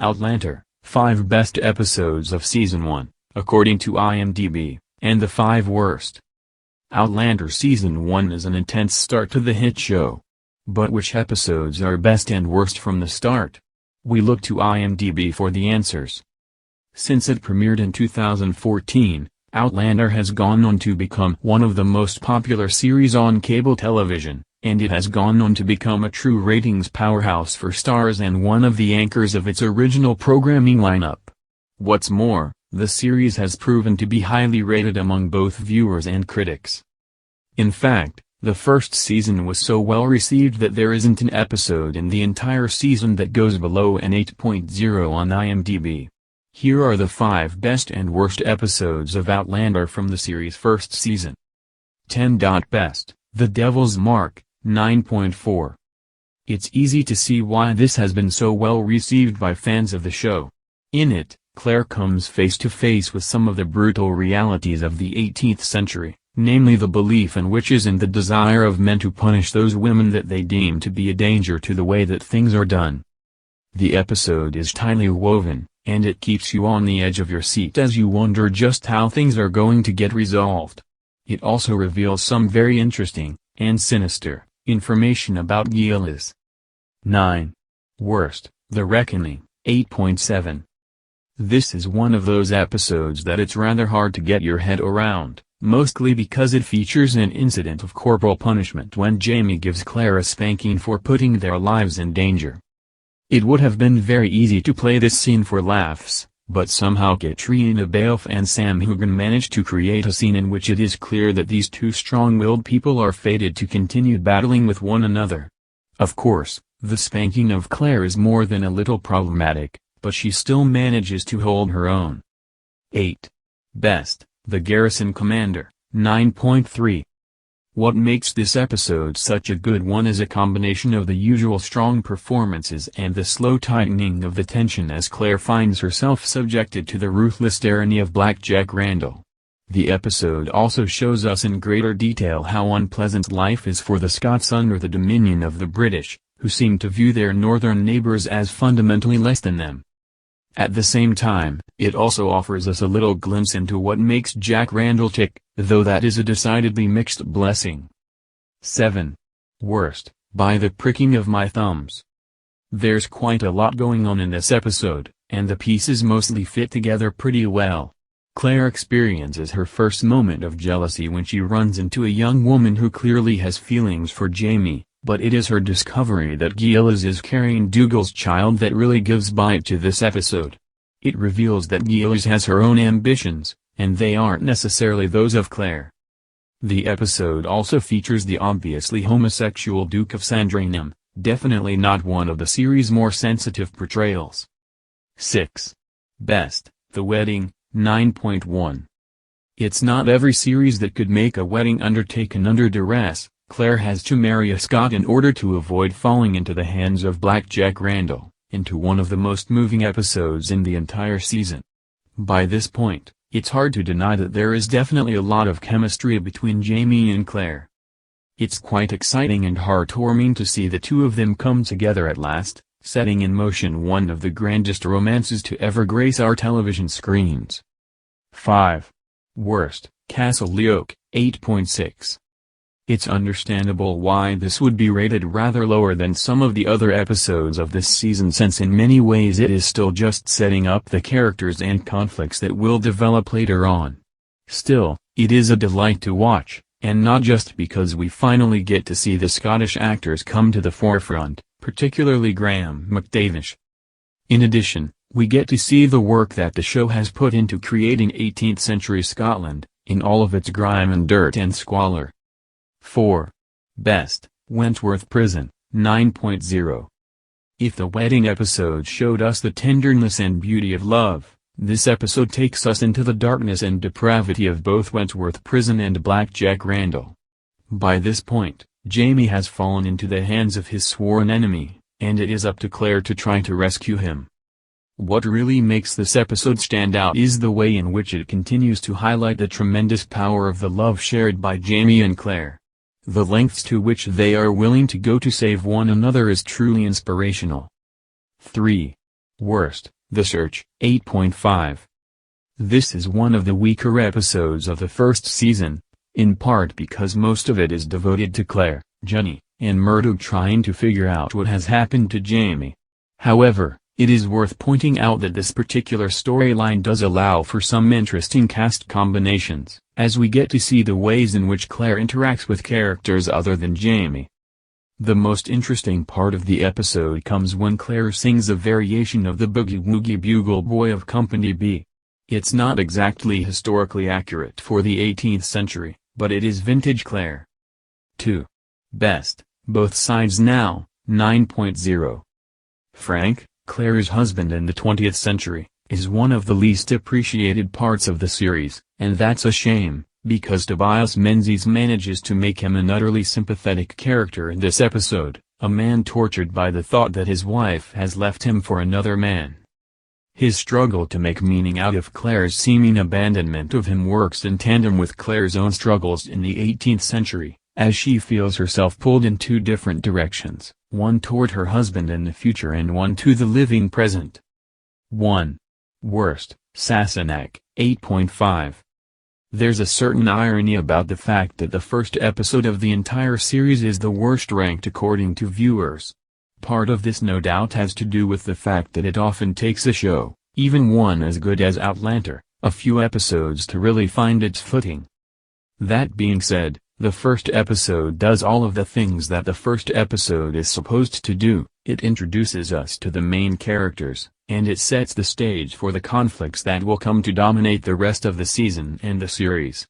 Outlander, 5 best episodes of Season 1, according to IMDb, and the 5 worst. Outlander Season 1 is an intense start to the hit show. But which episodes are best and worst from the start? We look to IMDb for the answers. Since it premiered in 2014, Outlander has gone on to become one of the most popular series on cable television, and it has gone on to become a true ratings powerhouse for Starz and one of the anchors of its original programming lineup. What's more, the series has proven to be highly rated among both viewers and critics. In fact, the first season was so well received that there isn't an episode in the entire season that goes below an 8.0 on IMDb. Here are the 5 best and worst episodes of Outlander from the series' first season. 10. Best, The Devil's Mark, 9.4. It's easy to see why this has been so well received by fans of the show. In it, Claire comes face to face with some of the brutal realities of the 18th century, namely the belief in witches and the desire of men to punish those women that they deem to be a danger to the way that things are done. The episode is tightly woven, and it keeps you on the edge of your seat as you wonder just how things are going to get resolved. It also reveals some very interesting, and sinister, information about Gillis. 9. Worst, The Reckoning, 8.7. This is one of those episodes that it's rather hard to get your head around, mostly because it features an incident of corporal punishment when Jamie gives Claire a spanking for putting their lives in danger. It would have been very easy to play this scene for laughs, but somehow Katrina Balfe and Sam Hugan managed to create a scene in which it is clear that these two strong-willed people are fated to continue battling with one another. Of course, the spanking of Claire is more than a little problematic, but she still manages to hold her own. 8. Best, The Garrison Commander, 9.3. What makes this episode such a good one is a combination of the usual strong performances and the slow tightening of the tension as Claire finds herself subjected to the ruthless tyranny of Black Jack Randall. The episode also shows us in greater detail how unpleasant life is for the Scots under the dominion of the British, who seem to view their northern neighbors as fundamentally less than them. At the same time, it also offers us a little glimpse into what makes Jack Randall tick, though that is a decidedly mixed blessing. 7. Worst, By the Pricking of My Thumbs. There's quite a lot going on in this episode, and the pieces mostly fit together pretty well. Claire experiences her first moment of jealousy when she runs into a young woman who clearly has feelings for Jamie, but it is her discovery that Gillis is carrying Dougal's child that really gives bite to this episode. It reveals that Gillis has her own ambitions, and they aren't necessarily those of Claire. The episode also features the obviously homosexual Duke of Sandringham, definitely not one of the series' more sensitive portrayals. 6. Best, The Wedding, 9.1. It's not every series that could make a wedding undertaken under duress. Claire has to marry a Scot in order to avoid falling into the hands of Black Jack Randall, into one of the most moving episodes in the entire season. By this point, it's hard to deny that there is definitely a lot of chemistry between Jamie and Claire. It's quite exciting and heartwarming to see the two of them come together at last, setting in motion one of the grandest romances to ever grace our television screens. 5. Worst, Castle Leoch, 8.6. It's understandable why this would be rated rather lower than some of the other episodes of this season, since in many ways it is still just setting up the characters and conflicts that will develop later on. Still, it is a delight to watch, and not just because we finally get to see the Scottish actors come to the forefront, particularly Graham McTavish. In addition, we get to see the work that the show has put into creating 18th century Scotland, in all of its grime and dirt and squalor. 4. Best, Wentworth Prison, 9.0. If the wedding episode showed us the tenderness and beauty of love, this episode takes us into the darkness and depravity of both Wentworth Prison and Black Jack Randall. By this point, Jamie has fallen into the hands of his sworn enemy, and it is up to Claire to try to rescue him. What really makes this episode stand out is the way in which it continues to highlight the tremendous power of the love shared by Jamie and Claire. The lengths to which they are willing to go to save one another is truly inspirational. 3. Worst, The Search, 8.5. This is one of the weaker episodes of the first season, in part because most of it is devoted to Claire, Jenny, and Murdoch trying to figure out what has happened to Jamie. However, it is worth pointing out that this particular storyline does allow for some interesting cast combinations, as we get to see the ways in which Claire interacts with characters other than Jamie. The most interesting part of the episode comes when Claire sings a variation of the Boogie Woogie Bugle Boy of Company B. It's not exactly historically accurate for the 18th century, but it is vintage Claire. 2. Best, Both Sides Now, 9.0. Frank, Claire's husband in the 20th century, is one of the least appreciated parts of the series, and that's a shame, because Tobias Menzies manages to make him an utterly sympathetic character in this episode, a man tortured by the thought that his wife has left him for another man. His struggle to make meaning out of Claire's seeming abandonment of him works in tandem with Claire's own struggles in the 18th century, as she feels herself pulled in two different directions, one toward her husband in the future and one to the living present. 1. Worst, Sassenach, 8.5. There's a certain irony about the fact that the first episode of the entire series is the worst ranked according to viewers. Part of this no doubt has to do with the fact that it often takes a show, even one as good as Outlander, a few episodes to really find its footing. That being said, the first episode does all of the things that the first episode is supposed to do. It introduces us to the main characters, and it sets the stage for the conflicts that will come to dominate the rest of the season and the series.